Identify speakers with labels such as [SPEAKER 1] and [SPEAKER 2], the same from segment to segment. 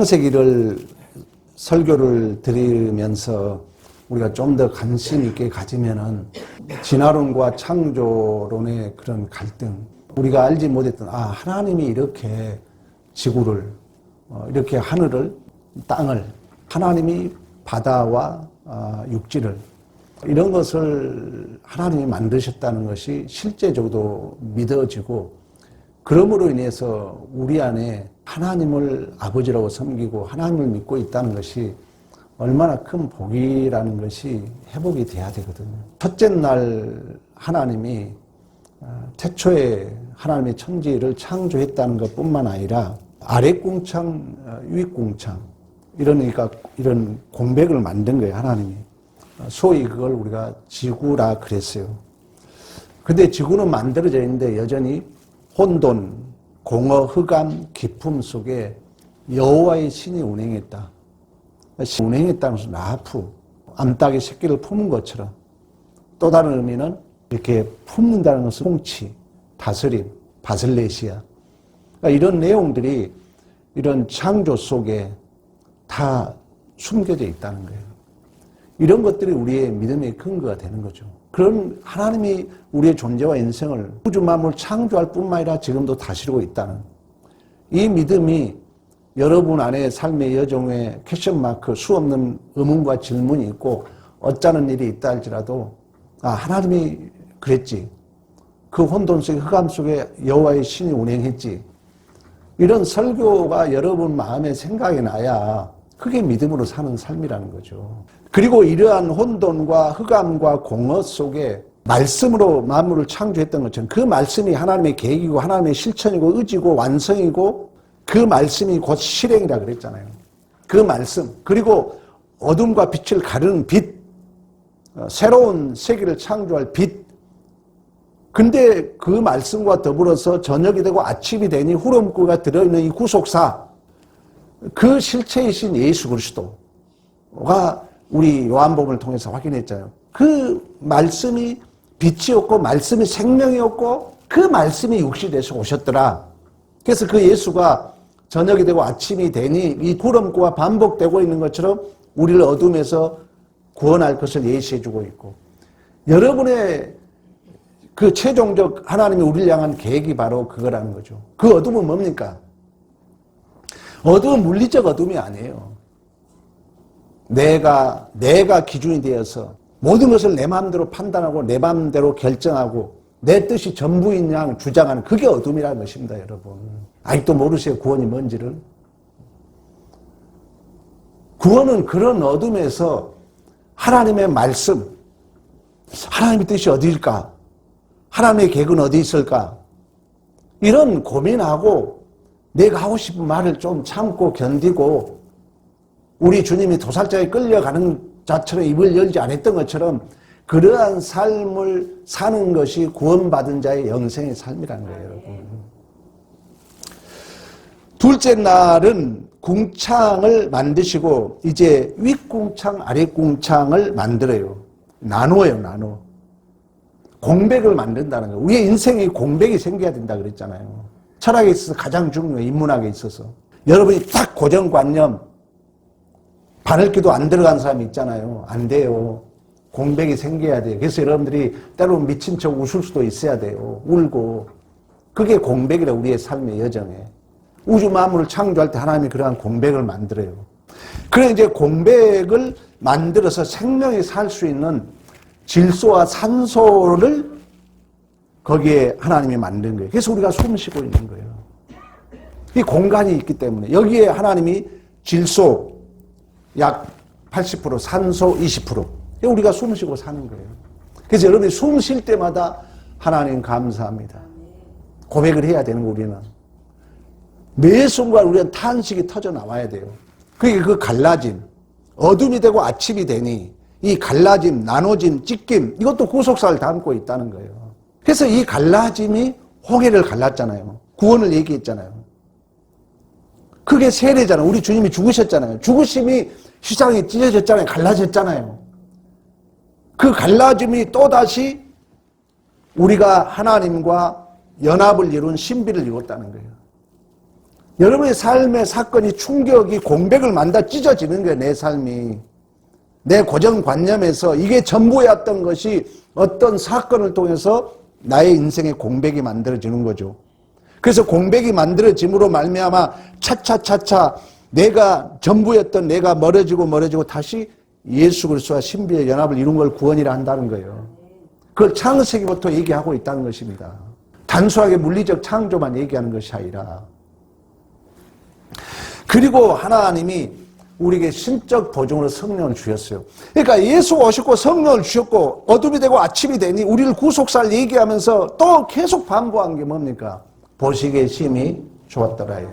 [SPEAKER 1] 창세기를 설교를 들으면서 우리가 좀 더 관심 있게 가지면은 진화론과 창조론의 그런 갈등, 우리가 알지 못했던 하나님이 이렇게 지구를 이렇게 하늘을 땅을 하나님이 바다와 육지를 이런 것을 하나님이 만드셨다는 것이 실제적으로 믿어지고, 그러므로 인해서 우리 안에 하나님을 아버지라고 섬기고 하나님을 믿고 있다는 것이 얼마나 큰 복이라는 것이 회복이 돼야 되거든요. 첫째 날 하나님이 태초에 하나님의 천지를 창조했다는 것뿐만 아니라 아랫궁창, 윗궁창 이런 공백을 만든 거예요, 하나님이. 소위 그걸 우리가 지구라 그랬어요. 근데 지구는 만들어져 있는데 여전히 혼돈, 공허, 흑암, 기품 속에 여호와의 신이 운행했다. 운행했다는 것은 라프, 암탉이 새끼를 품은 것처럼, 또 다른 의미는 이렇게 품는다는 것은 통치, 다스림, 바슬레시아. 그러니까 이런 내용들이 이런 창조 속에 다 숨겨져 있다는 거예요. 이런 것들이 우리의 믿음의 근거가 되는 거죠. 그런 하나님이 우리의 존재와 인생을, 우주 만물을 창조할 뿐만 아니라 지금도 다스리고 있다는 이 믿음이 여러분 안에 삶의 여정에 퀘스천마크, 수없는 의문과 질문이 있고 어쩌는 일이 있다 할지라도 하나님이 그랬지, 그 혼돈 속에 흑암 속에 여호와의 신이 운행했지, 이런 설교가 여러분 마음에 생각이 나야 그게 믿음으로 사는 삶이라는 거죠. 그리고 이러한 혼돈과 흑암과 공허 속에 말씀으로 만물을 창조했던 것처럼 그 말씀이 하나님의 계획이고 하나님의 실천이고 의지고 완성이고, 그 말씀이 곧 실행이라 그랬잖아요. 그 말씀, 그리고 어둠과 빛을 가르는 빛, 새로운 세계를 창조할 빛. 근데 그 말씀과 더불어서 저녁이 되고 아침이 되니 후렴구가 들어있는 이 구속사, 그 실체이신 예수 그리스도가 우리 요한복음을 통해서 확인했잖아요. 그 말씀이 빛이었고 말씀이 생명이었고 그 말씀이 육신이 돼서 오셨더라. 그래서 그 예수가 저녁이 되고 아침이 되니 이 구름구가 반복되고 있는 것처럼 우리를 어둠에서 구원할 것을 예시해 주고 있고, 여러분의 그 최종적 하나님이 우리를 향한 계획이 바로 그거라는 거죠. 그 어둠은 뭡니까? 어둠은 물리적 어둠이 아니에요. 내가 기준이 되어서 모든 것을 내 마음대로 판단하고 내 마음대로 결정하고 내 뜻이 전부인 양 주장하는, 그게 어둠이라는 것입니다, 여러분. 아직도 모르세요, 구원이 뭔지를? 구원은 그런 어둠에서 하나님의 말씀, 하나님의 뜻이 어디일까? 하나님의 계획은 어디 있을까? 이런 고민하고 내가 하고 싶은 말을 좀 참고 견디고, 우리 주님이 도살장에 끌려가는 자처럼 입을 열지 않았던 것처럼 그러한 삶을 사는 것이 구원받은 자의 영생의 삶이라는 거예요, 여러분. 둘째 날은 궁창을 만드시고 이제 윗궁창, 아랫궁창을 만들어요. 나눠요, 나눠. 공백을 만든다는 거예요. 우리의 인생에 공백이 생겨야 된다 그랬잖아요. 철학에 있어서 가장 중요해, 인문학에 있어서. 여러분이 딱 고정관념, 바늘기도 안 들어간 사람이 있잖아요. 안 돼요. 공백이 생겨야 돼요. 그래서 여러분들이 때로는 미친 척 웃을 수도 있어야 돼요. 울고. 그게 공백이라, 우리의 삶의 여정에. 우주 만물을 창조할 때 하나님이 그러한 공백을 만들어요. 그래 이제 공백을 만들어서 생명이 살 수 있는 질소와 산소를 거기에 하나님이 만든 거예요. 그래서 우리가 숨 쉬고 있는 거예요. 이 공간이 있기 때문에 여기에 하나님이 질소 약 80%, 산소 20%. 우리가 숨 쉬고 사는 거예요. 그래서 여러분이 숨 쉴 때마다 하나님 감사합니다. 고백을 해야 되는 거, 우리는. 매 순간 우리는 탄식이 터져 나와야 돼요. 그게 그 갈라짐, 어둠이 되고 아침이 되니 이 갈라짐, 나눠짐, 찢김, 이것도 구속사를 담고 있다는 거예요. 그래서 이 갈라짐이 홍해를 갈랐잖아요. 구원을 얘기했잖아요. 그게 세례잖아요. 우리 주님이 죽으셨잖아요. 죽으심이 휘장이 찢어졌잖아요. 갈라졌잖아요. 그 갈라짐이 또다시 우리가 하나님과 연합을 이룬 신비를 이뤘다는 거예요. 여러분의 삶의 사건이 충격이 공백을 만다 찢어지는 거예요. 내 삶이. 내 고정관념에서 이게 전부였던 것이 어떤 사건을 통해서 나의 인생의 공백이 만들어지는 거죠. 그래서 공백이 만들어짐으로 말미암아 차차차차 내가 전부였던 내가 멀어지고 다시 예수 그리스도와 신비의 연합을 이룬 걸 구원이라 한다는 거예요. 그걸 창세기부터 얘기하고 있다는 것입니다. 단순하게 물리적 창조만 얘기하는 것이 아니라. 그리고 하나님이 우리에게 신적 보증으로 성령을 주셨어요. 그러니까 예수가 오셨고 성령을 주셨고 어둠이 되고 아침이 되니 우리를 구속사를 얘기하면서 또 계속 반복한 게 뭡니까? 보시기에 심히 좋았더라요.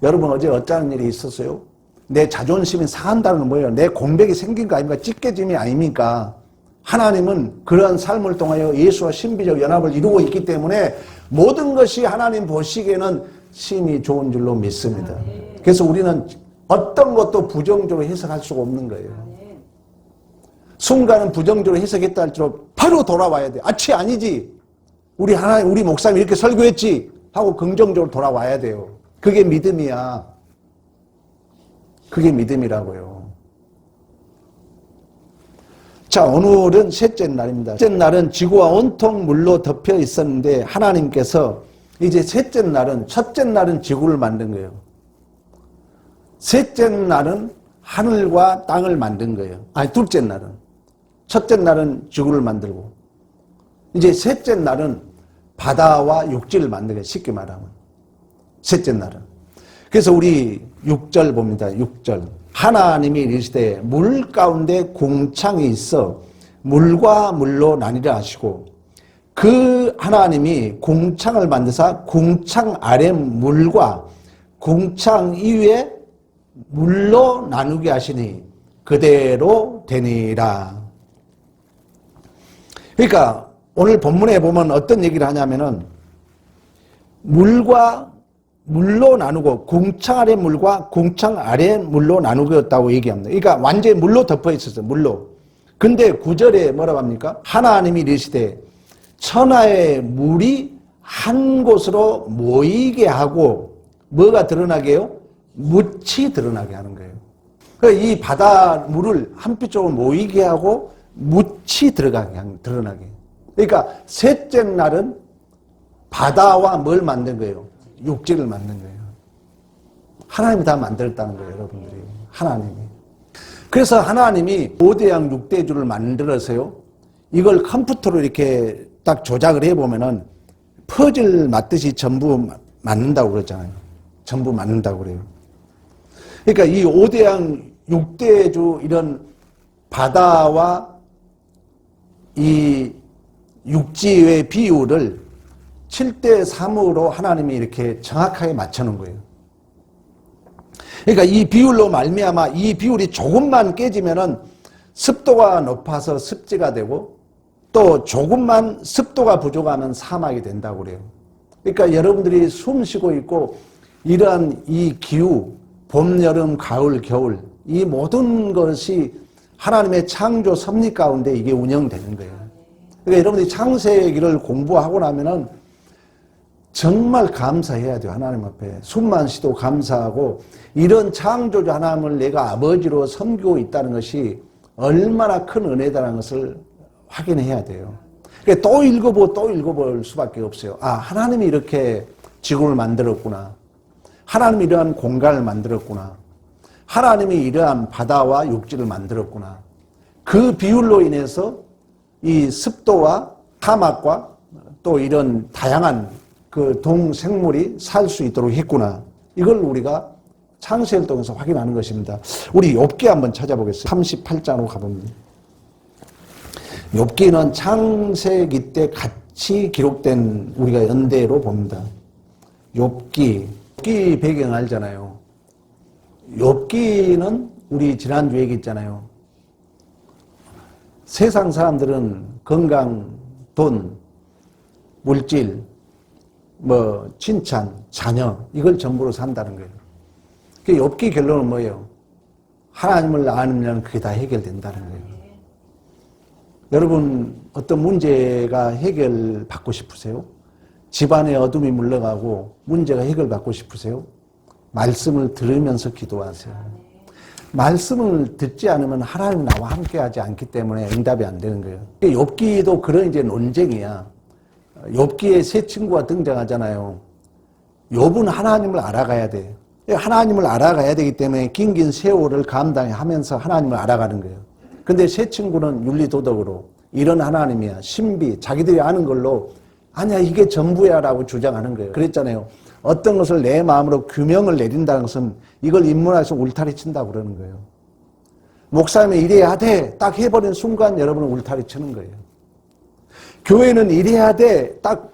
[SPEAKER 1] 여러분 어제 어쩌는 일이 있었어요? 내 자존심이 상한다는 건 뭐예요? 내 공백이 생긴 거 아닙니까? 찢겨짐이 아닙니까? 하나님은 그러한 삶을 통하여 예수와 신비적 연합을 이루고 있기 때문에 모든 것이 하나님 보시기에는 심히 좋은 줄로 믿습니다. 그래서 우리는 어떤 것도 부정적으로 해석할 수가 없는 거예요. 순간은 부정적으로 해석했다 할지라도 바로 돌아와야 돼. 아니지. 우리 하나님, 우리 목사님이 이렇게 설교했지 하고 긍정적으로 돌아와야 돼요. 그게 믿음이야. 그게 믿음이라고요. 자, 오늘은 셋째 날입니다. 셋째 날은 지구와 온통 물로 덮여 있었는데 하나님께서 이제 셋째 날은, 첫째 날은 지구를 만든 거예요. 셋째 날은 하늘과 땅을 만든 거예요. 아니, 둘째 날은. 첫째 날은 지구를 만들고, 이제 셋째 날은 바다와 육지를 만든 거예요. 쉽게 말하면. 셋째 날은. 그래서 우리 6절 봅니다. 6절. 하나님이 이르시되 물 가운데 궁창이 있어 물과 물로 나뉘라 하시고, 그 하나님이 궁창을 만드사 궁창 아래 물과 궁창 이외에 물로 나누게 하시니 그대로 되니라. 그러니까 오늘 본문에 보면 어떤 얘기를 하냐면은 물과 물로 나누고 궁창 아래 물과 궁창 아래 물로 나누겠다고 얘기합니다. 그러니까 완전히 물로 덮어 있었어요. 물로. 근데 9절에 뭐라고 합니까? 하나님이 이르시되 천하의 물이 한 곳으로 모이게 하고 뭐가 드러나게 해요? 묻이 드러나게 하는 거예요. 그러니까 이 바다 물을 한빛 쪽으로 모이게 하고 묻이 드러나게. 그러니까 셋째 날은 바다와 뭘 만든 거예요? 육지를 만든 거예요. 하나님이 다 만들었다는 거예요, 여러분들이. 하나님이. 그래서 하나님이 5대양 6대주를 만들어서요, 이걸 컴퓨터로 이렇게 딱 조작을 해보면은 퍼즐 맞듯이 전부 맞는다고 그러잖아요. 전부 맞는다고 그래요. 그러니까 이 5대양 6대주 이런 바다와 이 육지의 비율을 7대3으로 하나님이 이렇게 정확하게 맞춰놓은 거예요. 그러니까 이 비율로 말미암아 이 비율이 조금만 깨지면은 습도가 높아서 습지가 되고 또 조금만 습도가 부족하면 사막이 된다고 그래요. 그러니까 여러분들이 숨 쉬고 있고 이러한 이 기후, 봄, 여름, 가을, 겨울 이 모든 것이 하나님의 창조 섭리 가운데 이게 운영되는 거예요. 그러니까 여러분들이 창세기를 공부하고 나면은 정말 감사해야 돼요. 하나님 앞에. 숨만 쉬도 감사하고 이런 창조주 하나님을 내가 아버지로 섬기고 있다는 것이 얼마나 큰 은혜다라는 것을 확인해야 돼요. 그러니까 또 읽어볼 수밖에 없어요. 아, 하나님이 이렇게 지구를 만들었구나. 하나님이 이러한 공간을 만들었구나. 하나님이 이러한 바다와 육지를 만들었구나. 그 비율로 인해서 이 습도와 사막과 또 이런 다양한 그 동생물이 살 수 있도록 했구나. 이걸 우리가 창세기를 통해서 확인하는 것입니다. 우리 욥기 한번 찾아보겠습니다. 38장으로 가봅니다. 욥기는 창세기 때 같이 기록된 우리가 연대로 봅니다. 욥기 배경 알잖아요. 욥기는 우리 지난주 얘기했잖아요. 세상 사람들은 건강, 돈, 물질, 칭찬, 자녀 이걸 전부로 산다는 거예요. 그 욥기 결론은 뭐예요? 하나님을 아면 그게 다 해결된다는 거예요. 여러분 어떤 문제가 해결받고 싶으세요? 집안에 어둠이 물러가고 문제가 해결받고 싶으세요? 말씀을 들으면서 기도하세요. 말씀을 듣지 않으면 하나님 나와 함께하지 않기 때문에 응답이 안 되는 거예요. 욥기도 그런 이제 논쟁이야. 욥기에 세 친구가 등장하잖아요. 욥은 하나님을 알아가야 돼. 하나님을 알아가야 되기 때문에 긴긴 세월을 감당하면서 하나님을 알아가는 거예요. 근데 세 친구는 윤리도덕으로 이런 하나님이야, 신비, 자기들이 아는 걸로 아니야 이게 전부야 라고 주장하는 거예요. 그랬잖아요. 어떤 것을 내 마음으로 규명을 내린다는 것은 이걸 인문학에서 울타리 친다고 그러는 거예요. 목사님이 이래야 돼 딱 해버린 순간 여러분은 울타리 치는 거예요. 교회는 이래야 돼 딱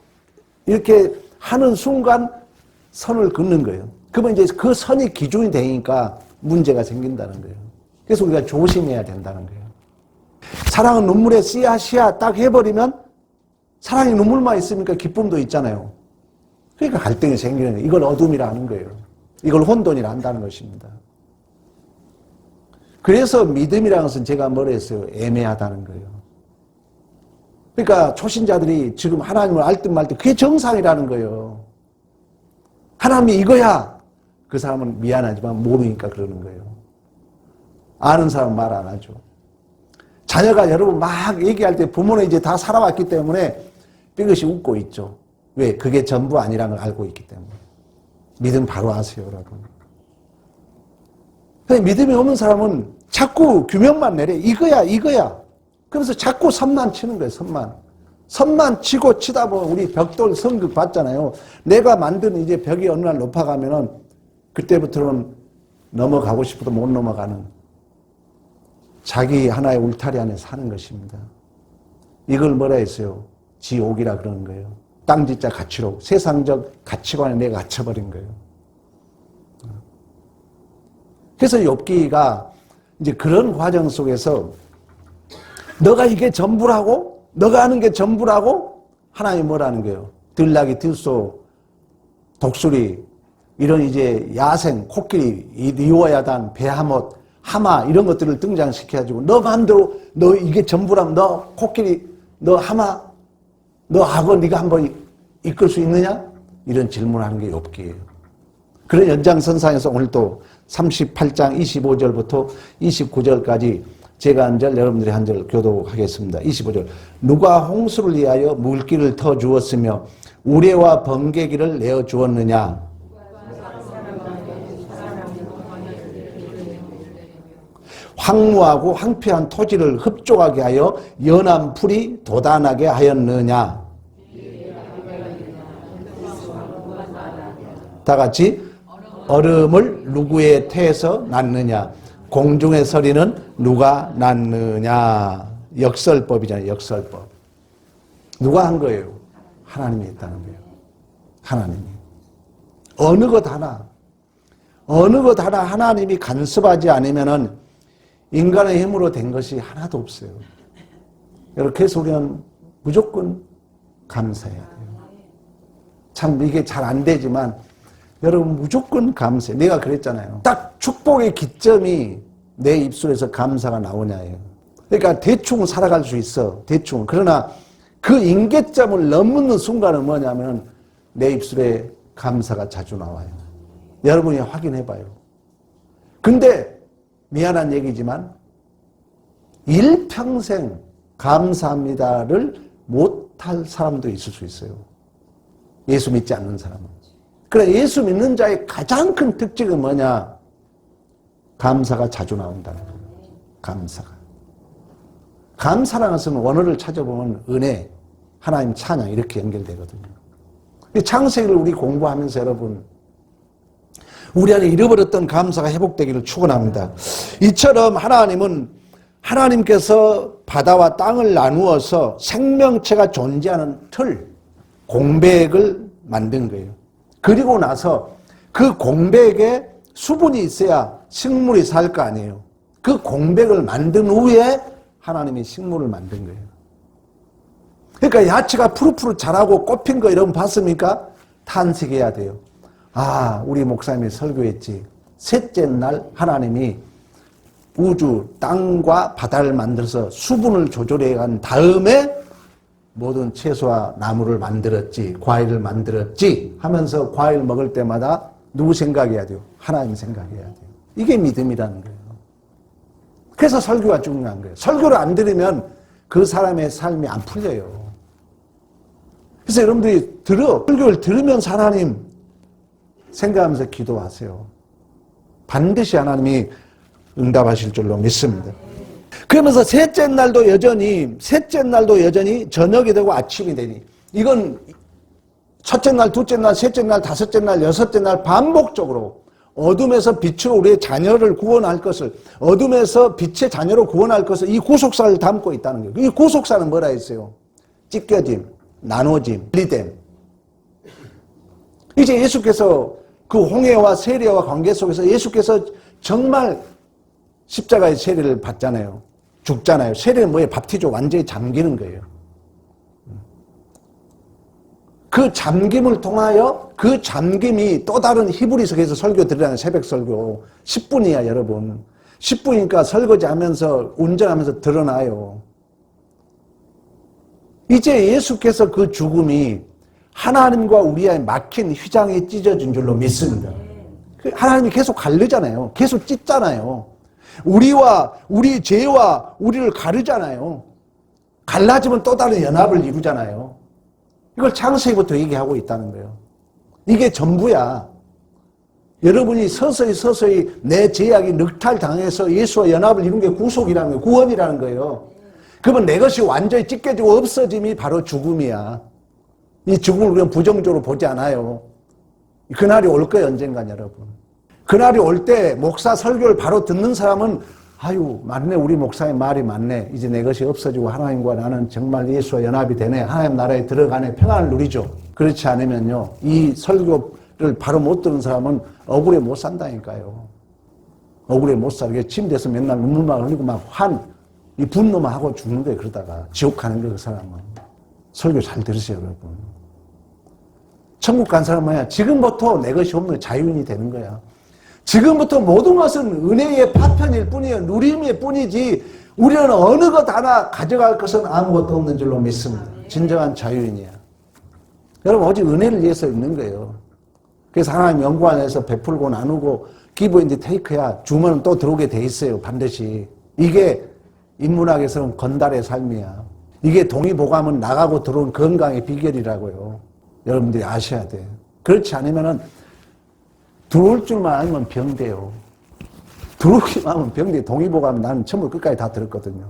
[SPEAKER 1] 이렇게 하는 순간 선을 긋는 거예요. 그러면 이제 그 선이 기준이 되니까 문제가 생긴다는 거예요. 그래서 우리가 조심해야 된다는 거예요. 사랑은 눈물의 씨앗이야 딱 해버리면 사랑이 눈물만 있으니까 기쁨도 있잖아요. 그러니까 갈등이 생기는 거예요. 이걸 어둠이라 하는 거예요. 이걸 혼돈이라 한다는 것입니다. 그래서 믿음이라는 것은 제가 뭐라 했어요? 애매하다는 거예요. 그러니까 초신자들이 지금 하나님을 알 듯 말 듯 그게 정상이라는 거예요. 하나님이 이거야. 그 사람은 미안하지만 모르니까 그러는 거예요. 아는 사람은 말 안 하죠. 자녀가 여러분 막 얘기할 때 부모는 이제 다 살아왔기 때문에 삐끗이 웃고 있죠. 왜? 그게 전부 아니라는 걸 알고 있기 때문에. 믿음 바로 하세요, 여러분. 근데 믿음이 없는 사람은 자꾸 규명만 내려. 이거야, 이거야. 그래서 자꾸 선만 치는 거예요, 선만. 선만 치고 치다 보면 우리 벽돌 성극 봤잖아요. 내가 만든 이제 벽이 어느 날 높아가면은 그때부터는 넘어가고 싶어도 못 넘어가는 자기 하나의 울타리 안에 사는 것입니다. 이걸 뭐라 했어요? 지옥이라 그러는 거예요. 땅지자 가치로 세상적 가치관에 내가 갇혀버린 거예요. 그래서 욥기가 이제 그런 과정 속에서 너가 이게 전부라고? 너가 하는 게 전부라고? 하나님이 뭐라는 거예요? 들나귀, 들소, 독수리 이런 이제 야생, 코끼리, 리오야단, 베하못, 하마 이런 것들을 등장시켜가지고 너 마음대로 너 이게 전부라면 너 코끼리, 너 하마, 너 악어 네가 한번 이끌 수 있느냐? 이런 질문을 하는 게 욥기예요. 그런 연장선상에서 오늘 또 38장 25절부터 29절까지 제가 한 절 여러분들이 한 절 교독하겠습니다. 25절 누가 홍수를 위하여 물길을 터 주었으며 우레와 번개기를 내어 주었느냐? 황무하고 황폐한 토지를 흡족하게 하여 연한 풀이 돋아나게 하였느냐? 다 같이 얼음을 누구의 태에서 낳느냐? 공중의 서리는 누가 낳느냐? 역설법이잖아요. 역설법. 누가 한 거예요? 하나님이 했다는 거예요. 하나님이. 어느 것 하나 하나님이 간섭하지 않으면은 인간의 힘으로 된 것이 하나도 없어요. 이렇게 해서 우리는 무조건 감사해야 돼요. 참 이게 잘 안 되지만 여러분 무조건 감사해. 내가 그랬잖아요. 딱 축복의 기점이 내 입술에서 감사가 나오냐예요. 그러니까 대충 살아갈 수 있어. 대충. 그러나 그 임계점을 넘는 순간은 뭐냐면 내 입술에 감사가 자주 나와요. 여러분이 확인해봐요. 근데 미안한 얘기지만 일평생 감사합니다를 못할 사람도 있을 수 있어요. 예수 믿지 않는 사람은. 그래 예수 믿는 자의 가장 큰 특징은 뭐냐? 감사가 자주 나온다는 거예요. 감사가. 감사라는 것은 원어를 찾아보면 은혜, 하나님 찬양 이렇게 연결되거든요. 창세기를 우리 공부하면서 여러분 우리 안에 잃어버렸던 감사가 회복되기를 축원합니다. 이처럼 하나님은 하나님께서 바다와 땅을 나누어서 생명체가 존재하는 틀, 공백을 만든 거예요. 그리고 나서 그 공백에 수분이 있어야 식물이 살 거 아니에요. 그 공백을 만든 후에 하나님이 식물을 만든 거예요. 그러니까 야채가 푸릇푸릇 자라고 꽃핀 거 이런 거 봤습니까? 탄식해야 돼요. 아, 우리 목사님이 설교했지. 셋째 날 하나님이 우주, 땅과 바다를 만들어서 수분을 조절해 간 다음에 모든 채소와 나무를 만들었지, 과일을 만들었지 하면서 과일 먹을 때마다 누구 생각해야 돼요? 하나님 생각해야 돼요. 이게 믿음이라는 거예요. 그래서 설교가 중요한 거예요. 설교를 안 들으면 그 사람의 삶이 안 풀려요. 그래서 여러분들이 설교를 들으면서 하나님 생각하면서 기도하세요. 반드시 하나님이 응답하실 줄로 믿습니다. 그러면서 셋째 날도 여전히 저녁이 되고 아침이 되니, 이건 첫째 날, 둘째 날, 셋째 날, 다섯째 날, 여섯째 날 반복적으로 어둠에서 빛으로 우리의 자녀를 구원할 것을, 어둠에서 빛의 자녀로 구원할 것을 이 구속사를 담고 있다는 거예요. 이 구속사는 뭐라 했어요? 찢겨짐, 나눠짐, 분리됨. 이제 예수께서 그 홍해와 세례와 관계 속에서 예수께서 정말 십자가의 세례를 받잖아요. 죽잖아요. 세례는 뭐예요? 밥티죠. 완전히 잠기는 거예요. 그 잠김을 통하여, 그 잠김이 또 다른 히브리서에서 설교 드리라는 새벽 설교 10분이야 여러분. 10분이니까 설거지하면서 운전하면서 드러나요. 이제 예수께서 그 죽음이 하나님과 우리의 막힌 휘장이 찢어진 줄로 믿습니다. 하나님이 계속 가르잖아요. 계속 찢잖아요. 우리와 우리 죄와 우리를 가르잖아요. 갈라지면 또 다른 연합을 이루잖아요. 이걸 창세기부터 얘기하고 있다는 거예요. 이게 전부야. 여러분이 서서히 내 죄악이 늑탈당해서 예수와 연합을 이룬 게 구속이라는 거예요. 구원이라는 거예요. 그러면 내 것이 완전히 찢겨지고 없어짐이 바로 죽음이야. 이 죽음을 우리는 부정적으로 보지 않아요. 그날이 올 거예요, 언젠간 여러분. 그날이 올 때 목사 설교를 바로 듣는 사람은 아유, 맞네. 우리 목사의 말이 맞네. 이제 내 것이 없어지고 하나님과 나는 정말 예수와 연합이 되네. 하나님 나라에 들어가네. 평안을 누리죠. 그렇지 않으면요, 이 설교를 바로 못 듣는 사람은 억울해 못 산다니까요. 억울해 못 살게 침대에서 맨날 눈물만 흘리고 막 이 분노만 하고 죽는 거예요. 그러다가 지옥 가는 거예요, 그 사람은. 설교 잘 들으세요, 여러분. 천국 간 사람은 뭐야? 지금부터 내 것이 없는 자유인이 되는 거야. 지금부터 모든 것은 은혜의 파편일 뿐이에요. 누림일 뿐이지 우리는 어느 것 하나 가져갈 것은 아무것도 없는 줄로 믿습니다. 진정한 자유인이야. 여러분, 오직 은혜를 위해서 있는 거예요. 그래서 하나님 영광 안에서 베풀고 나누고 기브 앤 테이크야. 주면 또 들어오게 돼 있어요. 반드시. 이게 인문학에서는 건달의 삶이야. 이게 동의보감은 나가고 들어온 건강의 비결이라고요. 여러분들이 아셔야 돼요. 그렇지 않으면은 들어올 줄만 알면 병돼요. 들어오기만 하면 병돼. 동의보감 나는 처음부터 끝까지 다 들었거든요.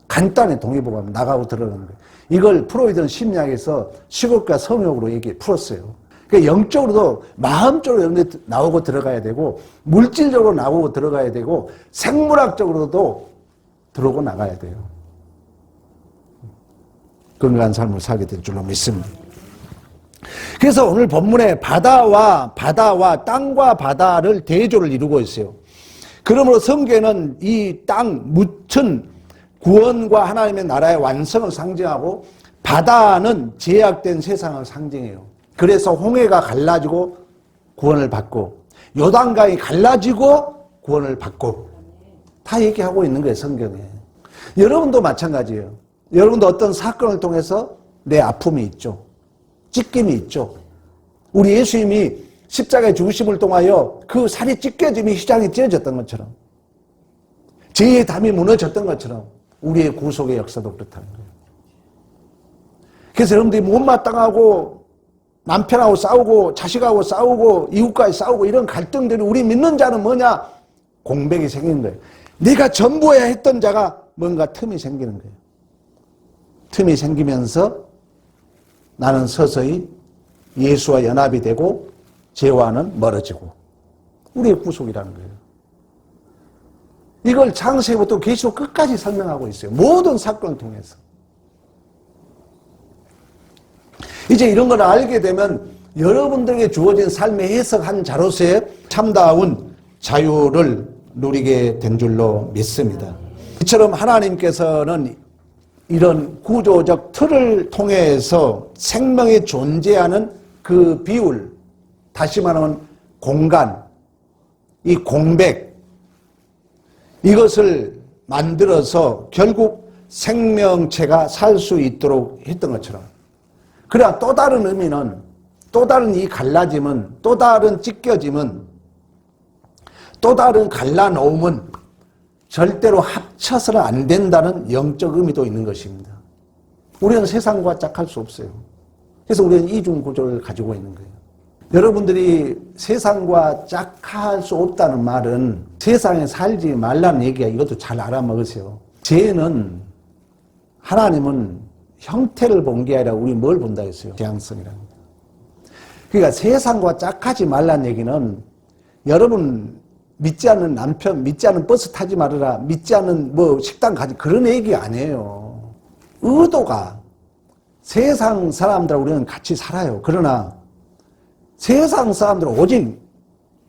[SPEAKER 1] 간단히 동의보감 나가고 들어가는 거예요. 이걸 프로이드는 심리학에서 식욕과 성욕으로 풀었어요. 그러니까 영적으로도 마음적으로 나오고 들어가야 되고, 물질적으로 나오고 들어가야 되고, 생물학적으로도 들어오고 나가야 돼요. 건강한 삶을 살게 될 줄로 믿습니다. 그래서 오늘 본문에 바다와 땅과 바다를 대조를 이루고 있어요. 그러므로 성경에는 이 땅, 묻힌 구원과 하나님의 나라의 완성을 상징하고, 바다는 제약된 세상을 상징해요. 그래서 홍해가 갈라지고 구원을 받고, 요단강이 갈라지고 구원을 받고, 다 얘기하고 있는 거예요, 성경에. 여러분도 마찬가지예요. 여러분도 어떤 사건을 통해서 내 아픔이 있죠. 찢김이 있죠. 우리 예수님이 십자가의 죽으심을 통하여 그 살이 찢겨짐이 휘장이 찢어졌던 것처럼, 죄의 담이 무너졌던 것처럼 우리의 구속의 역사도 그렇다는 거예요. 그래서 여러분들이 못마땅하고 남편하고 싸우고 자식하고 싸우고 이웃과의 싸우고 이런 갈등들이 우리 믿는 자는 뭐냐? 공백이 생기는 거예요. 내가 전부해야 했던 자가 뭔가 틈이 생기는 거예요. 틈이 생기면서 나는 서서히 예수와 연합이 되고 죄와는 멀어지고, 우리의 구속이라는 거예요. 이걸 창세기부터 계시록 끝까지 설명하고 있어요. 모든 사건을 통해서. 이제 이런 걸 알게 되면 여러분들에게 주어진 삶의 해석한 자로서의 참다운 자유를 누리게 된 줄로 믿습니다. 이처럼 하나님께서는 이런 구조적 틀을 통해서 생명이 존재하는 그 비율, 다시 말하면 공간, 이 공백, 이것을 만들어서 결국 생명체가 살 수 있도록 했던 것처럼, 그러나 또 다른 의미는, 또 다른 이 갈라짐은, 또 다른 찢겨짐은, 또 다른 갈라놓음은 절대로 합쳐서는 안 된다는 영적 의미도 있는 것입니다. 우리는 세상과 짝할 수 없어요. 그래서 우리는 이중 구조를 가지고 있는 거예요. 여러분들이 세상과 짝할 수 없다는 말은 세상에 살지 말라는 얘기야. 이것도 잘 알아먹으세요. 죄는, 하나님은 형태를 본 게 아니라 우리 뭘 본다 했어요? 재앙성이라는 거예요. 그러니까 세상과 짝하지 말라는 얘기는, 여러분 믿지 않는 남편, 믿지 않는 버스 타지 말아라, 믿지 않는 뭐 식당 가지, 그런 얘기 아니에요. 의도가 세상 사람들하고 우리는 같이 살아요. 그러나 세상 사람들은 오직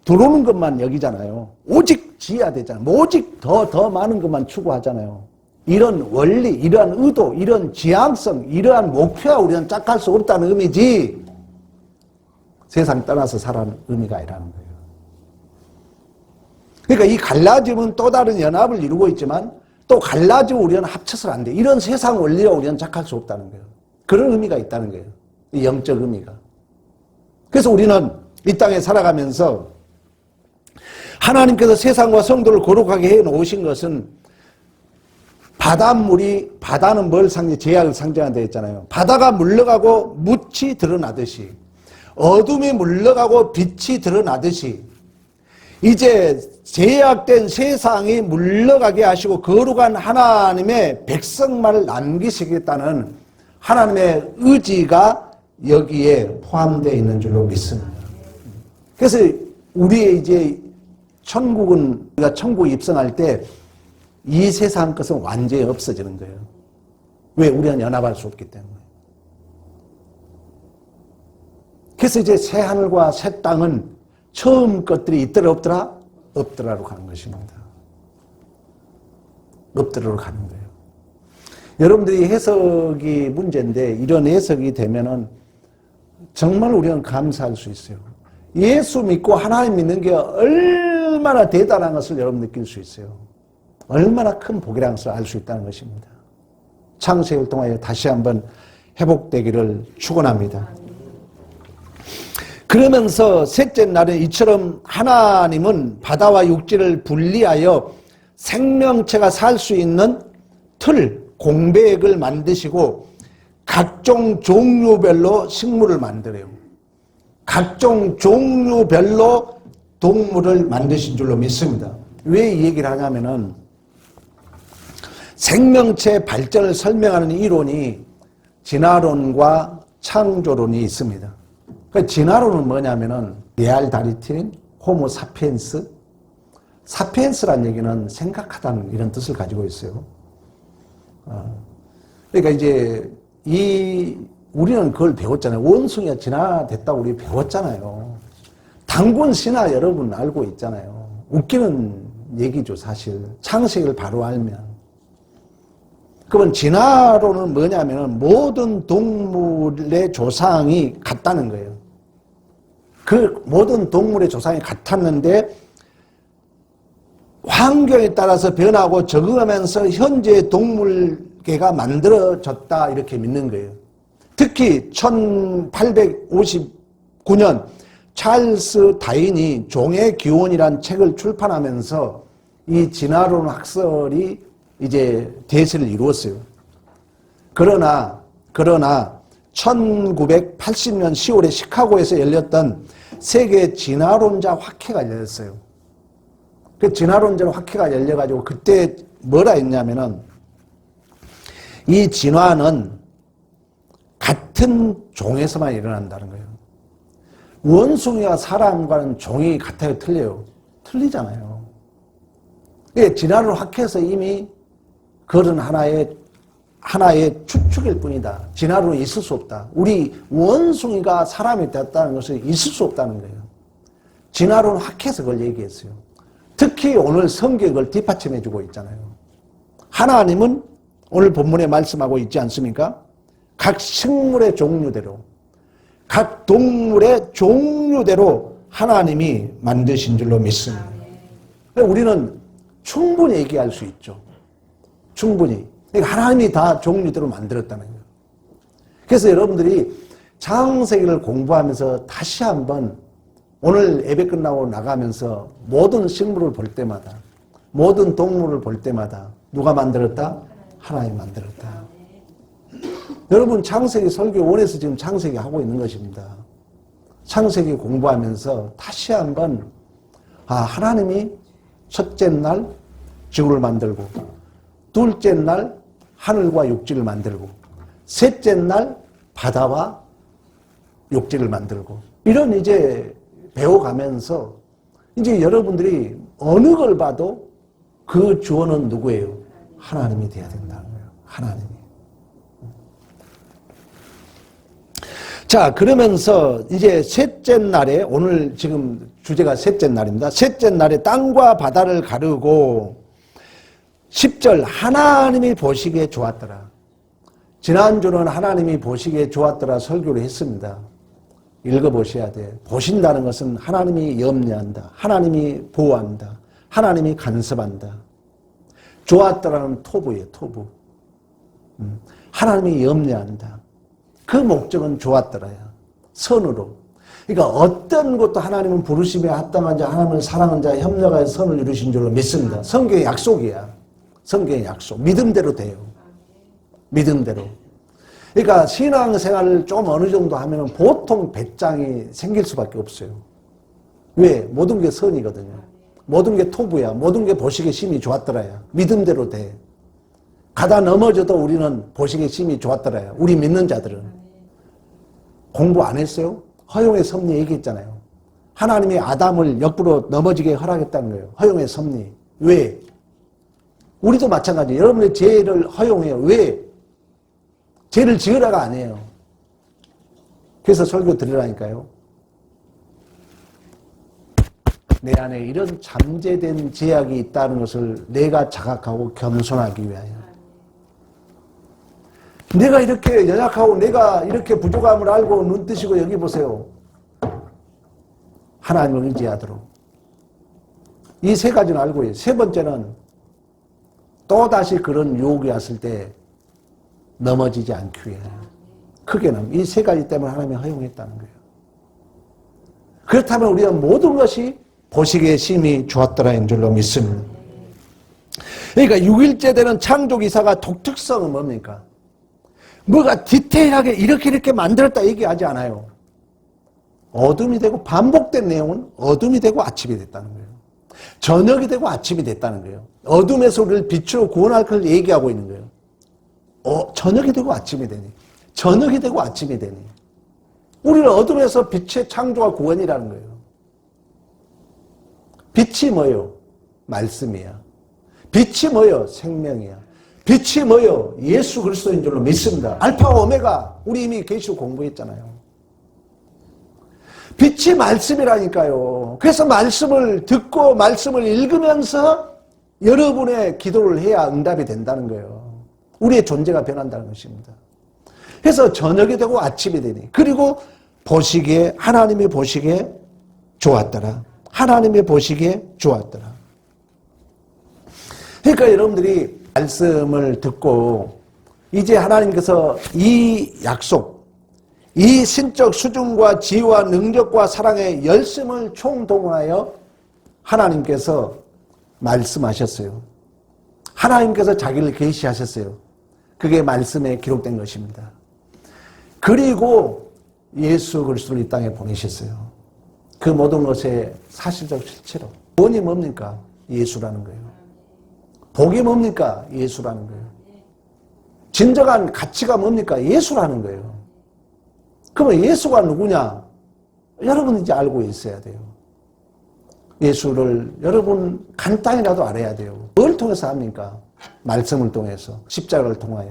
[SPEAKER 1] 들어오는 것만 여기잖아요. 오직 지어야 되잖아요. 오직 더 많은 것만 추구하잖아요. 이런 원리, 이러한 의도, 이런 지향성, 이러한 목표와 우리는 짝할 수 없다는 의미지, 세상 떠나서 살아는 의미가 아니라는 거예요. 그러니까 이 갈라짐은 또 다른 연합을 이루고 있지만, 또 갈라지고 우리는 합쳐서는 안 돼. 이런 세상 원리와 우리는 짝할 수 없다는 거예요. 그런 의미가 있다는 거예요. 이 영적 의미가. 그래서 우리는 이 땅에 살아가면서 하나님께서 세상과 성도를 거룩하게 해 놓으신 것은, 바다는 뭘 죄악을 상징한다 했잖아요. 바다가 물러가고 묻이 드러나듯이, 어둠이 물러가고 빛이 드러나듯이, 이제 죄악된 세상이 물러가게 하시고 거룩한 하나님의 백성만을 남기시겠다는 하나님의 의지가 여기에 포함되어 있는 줄로 믿습니다. 그래서 우리의 이제 천국은, 우리가 천국에 입성할 때 이 세상 것은 완전히 없어지는 거예요. 왜? 우리는 연합할 수 없기 때문에. 그래서 이제 새 하늘과 새 땅은 처음 것들이 있더라 없더라? 없더라로 가는 것입니다. 없더라로 가는 거예요. 여러분들이 해석이 문제인데, 이런 해석이 되면은 정말 우리는 감사할 수 있어요. 예수 믿고 하나님 믿는 게 얼마나 대단한 것을 여러분 느낄 수 있어요. 얼마나 큰 복이라는 것을 알 수 있다는 것입니다. 창세기를 통하여 다시 한번 회복되기를 축원합니다. 그러면서 셋째 날에 이처럼 하나님은 바다와 육지를 분리하여 생명체가 살 수 있는 틀, 공백을 만드시고 각종 종류별로 식물을 만들어요. 각종 종류별로 동물을 만드신 줄로 믿습니다. 왜 이 얘기를 하냐면은, 생명체 발전을 설명하는 이론이 진화론과 창조론이 있습니다. 그 진화론은 뭐냐면은, 네알다르틴, 호모 사피엔스. 사피엔스란 얘기는 생각하다는 이런 뜻을 가지고 있어요. 그러니까 이제 우리는 그걸 배웠잖아요. 원숭이가 진화됐다고 우리 배웠잖아요. 단군 신화 여러분 알고 있잖아요. 웃기는 얘기죠, 사실. 창세기를 바로 알면. 그러면 진화론은 뭐냐면은 모든 동물의 조상이 같다는 거예요. 그 모든 동물의 조상이 같았는데 환경에 따라서 변하고 적응하면서 현재 동물계가 만들어졌다, 이렇게 믿는 거예요. 특히 1859년 찰스 다윈이 종의 기원이라는 책을 출판하면서 이 진화론 학설이 이제 대세를 이루었어요. 그러나 1980년 10월에 시카고에서 열렸던 세계 진화론자 학회가 열렸어요. 그 진화론자 학회가 열려가지고 그때 뭐라 했냐면은, 이 진화는 같은 종에서만 일어난다는 거예요. 원숭이와 사람과는 종이 같아요, 틀려요? 틀리잖아요. 진화론 학회에서 이미 그런 하나의 추측일 뿐이다. 진화론이 있을 수 없다. 우리 원숭이가 사람이 됐다는 것은 있을 수 없다는 거예요. 진화론 학회에서 그걸 얘기했어요. 특히 오늘 성경이 그걸 뒷받침해주고 있잖아요. 하나님은 오늘 본문에 말씀하고 있지 않습니까? 각 식물의 종류대로, 각 동물의 종류대로 하나님이 만드신 줄로 믿습니다. 우리는 충분히 얘기할 수 있죠. 충분히. 그러니까 하나님이 다 종류대로 만들었다는 거예요. 그래서 여러분들이 창세기를 공부하면서 다시 한번 오늘 예배 끝나고 나가면서 모든 식물을 볼 때마다, 모든 동물을 볼 때마다 누가 만들었다? 하나님이 만들었다. 여러분 창세기 설교원에서 지금 창세기 하고 있는 것입니다. 창세기 공부하면서 다시 한번 하나님이 첫째 날 지구를 만들고, 둘째 날 하늘과 육지를 만들고, 셋째 날 바다와 육지를 만들고, 이런 이제 배워가면서 이제 여러분들이 어느 걸 봐도 그 주어는 누구예요? 하나님이 돼야 된다는 거예요. 하나님이. 자, 그러면서 이제 셋째 날에, 오늘 지금 주제가 셋째 날입니다. 셋째 날에 땅과 바다를 가르고 10절 하나님이 보시기에 좋았더라. 지난주는 하나님이 보시기에 좋았더라 설교를 했습니다. 읽어보셔야 돼. 보신다는 것은 하나님이 염려한다. 하나님이 보호한다. 하나님이 간섭한다. 좋았더라는 토부예요. 토부. 하나님이 염려한다. 그 목적은 좋았더라야. 선으로. 그러니까 어떤 것도 하나님은 부르심에 합당한 자, 하나님을 사랑하는 자, 협력하여 선을 이루신 줄로 믿습니다. 성경의 약속이야. 성경의 약속. 믿음대로 돼요. 믿음대로. 그러니까 신앙생활을 좀 어느 정도 하면 보통 배짱이 생길 수밖에 없어요. 왜? 모든 게 선이거든요. 모든 게 토부야. 모든 게 보시기에 심히 좋았더라야. 믿음대로 돼. 가다 넘어져도 우리는 보시기에 심히 좋았더라야. 우리 믿는 자들은. 공부 안 했어요? 허용의 섭리 얘기했잖아요. 하나님이 아담을 옆으로 넘어지게 허락했다는 거예요. 허용의 섭리. 왜? 우리도 마찬가지. 여러분의 죄를 허용해요. 왜? 죄를 지으라가 아니에요. 그래서 설교 드리라니까요. 내 안에 이런 잠재된 제약이 있다는 것을 내가 자각하고 겸손하기 위하여. 내가 이렇게 연약하고 내가 이렇게 부족함을 알고 눈 뜨시고 여기 보세요. 하나님을 의지하도록. 이 세 가지는 알고 있어요. 세 번째는 또다시 그런 유혹이 왔을 때 넘어지지 않기 위해. 크게는 이 세 가지 때문에 하나님이 허용했다는 거예요. 그렇다면 우리가 모든 것이 보시기에 심히 좋았더라인 줄로 믿습니다. 그러니까 6일째 되는 창조기사가 독특성은 뭡니까? 뭐가 디테일하게 이렇게 만들었다 얘기하지 않아요. 어둠이 되고 반복된 내용은 어둠이 되고 아침이 됐다는 거예요. 저녁이 되고 아침이 됐다는 거예요. 어둠에서 우리를 빛으로 구원할 걸 얘기하고 있는 거예요. 저녁이 되고 아침이 되니. 저녁이 되고 아침이 되니. 우리는 어둠에서 빛의 창조와 구원이라는 거예요. 빛이 뭐예요? 말씀이야. 빛이 뭐예요? 생명이야. 빛이 뭐예요? 예수 그리스도인 줄로 믿습니다. 알파와 오메가 우리 이미 계시록 공부했잖아요. 빛이 말씀이라니까요. 그래서 말씀을 듣고 말씀을 읽으면서 여러분의 기도를 해야 응답이 된다는 거예요. 우리의 존재가 변한다는 것입니다. 그래서 저녁이 되고 아침이 되니. 그리고 보시기에 하나님이 보시기에 좋았더라. 하나님이 보시기에 좋았더라. 그러니까 여러분들이 말씀을 듣고 이제 하나님께서 이 약속, 이 신적 수준과 지혜와 능력과 사랑의 열심을 총동원하여 하나님께서 말씀하셨어요. 하나님께서 자기를 계시하셨어요. 그게 말씀에 기록된 것입니다. 그리고 예수 그리스도를 이 땅에 보내셨어요. 그 모든 것의 사실적 실체로. 구원이 뭡니까? 예수라는 거예요. 복이 뭡니까? 예수라는 거예요. 진정한 가치가 뭡니까? 예수라는 거예요. 그러면 예수가 누구냐? 여러분 이제 알고 있어야 돼요. 예수를 여러분 간단히라도 알아야 돼요. 뭘 통해서 합니까? 말씀을 통해서, 십자가를 통하여.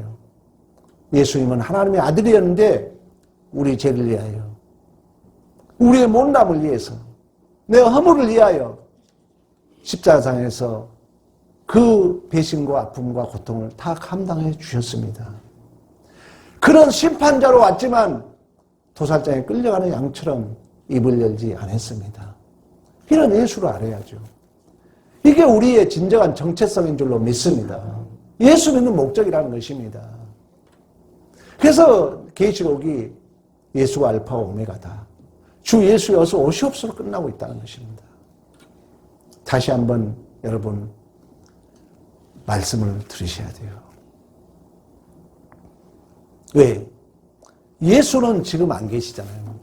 [SPEAKER 1] 예수님은 하나님의 아들이었는데 우리 죄를 위하여, 우리의 못남을 위해서, 내 허물을 위하여 십자가상에서 그 배신과 아픔과 고통을 다 감당해 주셨습니다. 그런 심판자로 왔지만 도살장에 끌려가는 양처럼 입을 열지 않았습니다. 이런 예수를 알아야죠. 이게 우리의 진정한 정체성인 줄로 믿습니다. 예수 믿는 목적이라는 것입니다. 그래서 계시록이 예수가 알파와 오메가다. 주 예수의 어서 오시옵소로 끝나고 있다는 것입니다. 다시 한번 여러분 말씀을 들으셔야 돼요. 왜? 예수는 지금 안 계시잖아요.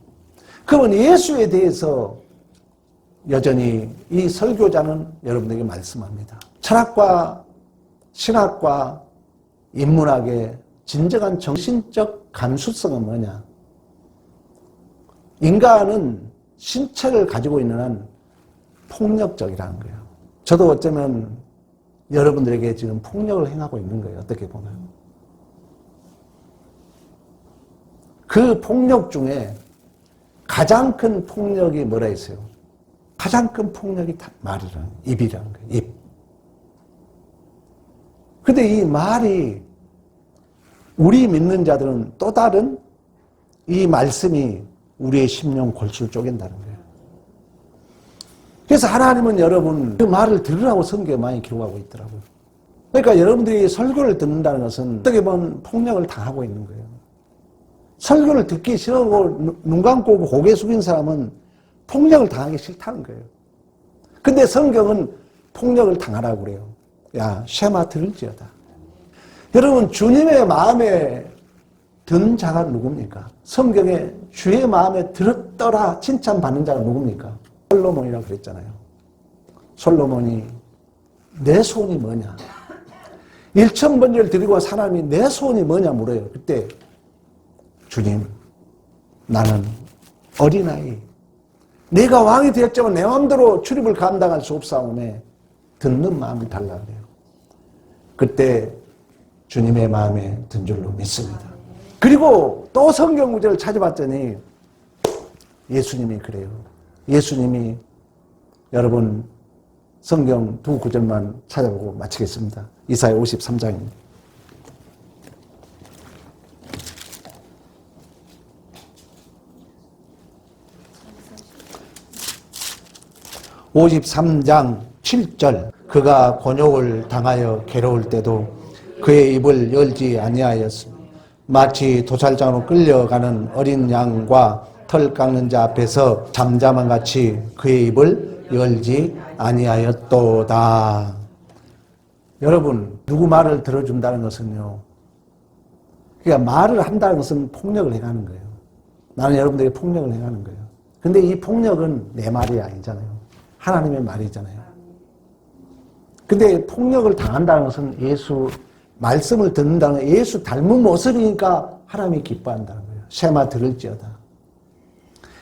[SPEAKER 1] 그러면 예수에 대해서 여전히 이 설교자는 여러분에게 말씀합니다. 철학과 신학과 인문학의 진정한 정신적 감수성은 뭐냐? 인간은 신체를 가지고 있는 한 폭력적이라는 거예요. 저도 어쩌면 여러분들에게 지금 폭력을 행하고 있는 거예요. 어떻게 보면. 그 폭력 중에 가장 큰 폭력이 뭐라 했어요? 가장 큰 폭력이 말이라는, 입이라는 거예요. 입. 근데 이 말이 우리 믿는 자들은 또 다른 이 말씀이 우리의 심령 골수를 쪼갠다는 거예요. 그래서 하나님은 여러분 그 말을 들으라고 성경에 많이 기록하고 있더라고요. 그러니까 여러분들이 설교를 듣는다는 것은 어떻게 보면 폭력을 당하고 있는 거예요. 설교를 듣기 싫어하고 눈 감고 고개 숙인 사람은 폭력을 당하기 싫다는 거예요. 근데 성경은 폭력을 당하라고 그래요. 야, 쉐마 들을지어다. 여러분, 주님의 마음에 든 자가 누굽니까? 성경에 주의 마음에 들었더라 칭찬받는 자가 누굽니까? 솔로몬이라고 그랬잖아요. 솔로몬이 내 소원이 뭐냐? 1000번째를 드리고 사람이 내 소원이 뭐냐 물어요. 그때 주님, 나는 어린아이, 내가 왕이 되었지만 내 마음대로 출입을 감당할 수 없사오매 듣는 마음을 달라 그래요. 그때 주님의 마음에 든 줄로 믿습니다. 그리고 또 성경 구절을 찾아봤더니 예수님이 그래요. 예수님이 여러분 성경 두 구절만 찾아보고 마치겠습니다. 이사야 53장입니다. (53장 7절) 그가 곤욕을 당하여 괴로울 때도 그의 입을 열지 아니하였으며 마치 도살장으로 끌려가는 어린 양과 털 깎는 자 앞에서 잠잠한 같이 그의 입을 열지 아니하였도다. 여러분, 누구 말을 들어준다는 것은요, 그러니까 말을 한다는 것은 폭력을 행하는 거예요. 나는 여러분들에게 폭력을 행하는 거예요. 근데 이 폭력은 내 말이 아니잖아요. 하나님의 말이잖아요. 근데 폭력을 당한다는 것은 예수 말씀을 듣는다는 거예요. 예수 닮은 모습이니까 하나님이 기뻐한다는 거예요. 쉐마 들을지어다.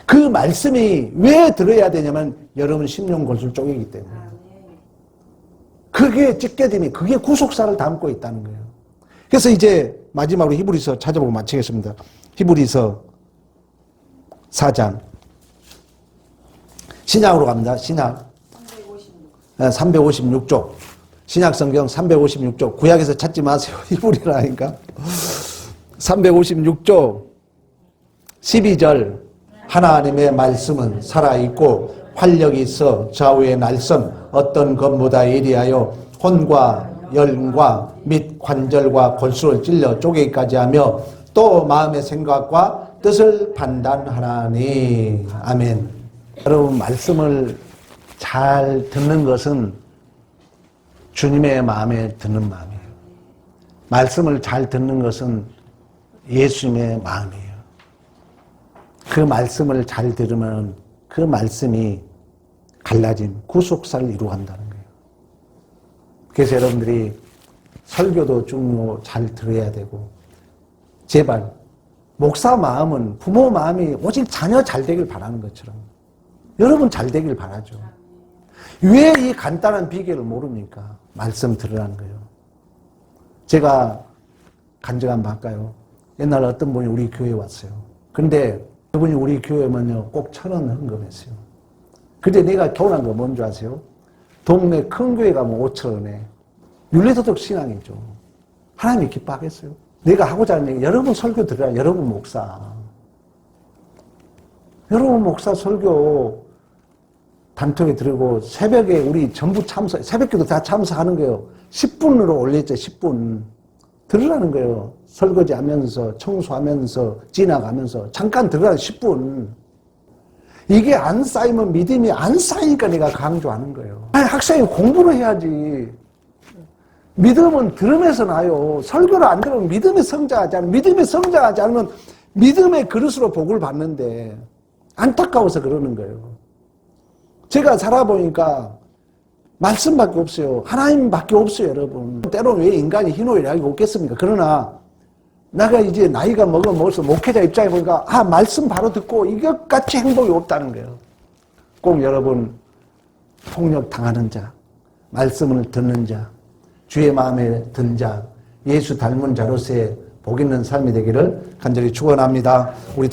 [SPEAKER 1] 그 말씀이 왜 들어야 되냐면 여러분 심령 골수를 쪼개기 때문에. 그게 찢겨짐이, 그게 구속사를 담고 있다는 거예요. 그래서 이제 마지막으로 히브리서 찾아보고 마치겠습니다. 히브리서 4장. 신약으로 갑니다. 신약. 356쪽. 신약 성경 356쪽. 구약에서 찾지 마세요. 히브리라니까. 356쪽 12절. 하나님의 말씀은 살아있고 활력이 있어 좌우의 날선 어떤 것보다 예리하여 혼과 열과 및 관절과 골수를 찔러 쪼개기까지 하며 또 마음의 생각과 뜻을 판단하나니. 아멘. 여러분, 말씀을 잘 듣는 것은 주님의 마음에 드는 마음이에요. 말씀을 잘 듣는 것은 예수님의 마음이에요. 그 말씀을 잘 들으면 그 말씀이 갈라진 구속사를 이루어간다는 거예요. 그래서 여러분들이 설교도 좀 잘 들어야 되고, 제발 목사 마음은 부모 마음이 오직 자녀 잘 되길 바라는 것처럼 여러분 잘 되길 바라죠. 왜 이 간단한 비결을 모릅니까? 말씀 들으라는 거예요. 제가 간증 한번 할까요? 옛날 어떤 분이 우리 교회에 왔어요. 근데 그분이 우리 교회면요 꼭 1,000원 헌금했어요. 근데 내가 교훈한 거 뭔지 아세요? 동네 큰 교회 가면 5,000원에 윤리도덕 신앙이죠. 하나님이 기뻐하겠어요? 내가 하고자 하는 얘기, 여러분 설교 들으라. 여러분 목사 설교 단톡에 들고 새벽에 우리 전부 새벽기도 다 참석하는 거예요. 10분으로 올렸죠, 10분. 들으라는 거예요. 설거지하면서, 청소하면서, 지나가면서. 잠깐 들으라는 10분. 이게 안 쌓이면 믿음이 안 쌓이니까 내가 강조하는 거예요. 아니, 학생이 공부를 해야지. 믿음은 들으면서 나요. 설교를 안 들으면 믿음이 성장하지 않으면, 믿음이 성장하지 않으면 믿음의 그릇으로 복을 받는데 안타까워서 그러는 거예요. 제가 살아보니까 말씀밖에 없어요. 하나님밖에 없어요, 여러분. 때로는 왜 인간이 희노애락이 없겠습니까? 그러나 내가 이제 나이가 먹어서 목회자 입장에 보니까 말씀 바로 듣고 이것같이 행복이 없다는 거예요. 꼭 여러분 폭력 당하는 자, 말씀을 듣는 자, 주의 마음에 든 자, 예수 닮은 자로서의 복 있는 삶이 되기를 간절히 축원합니다. 우리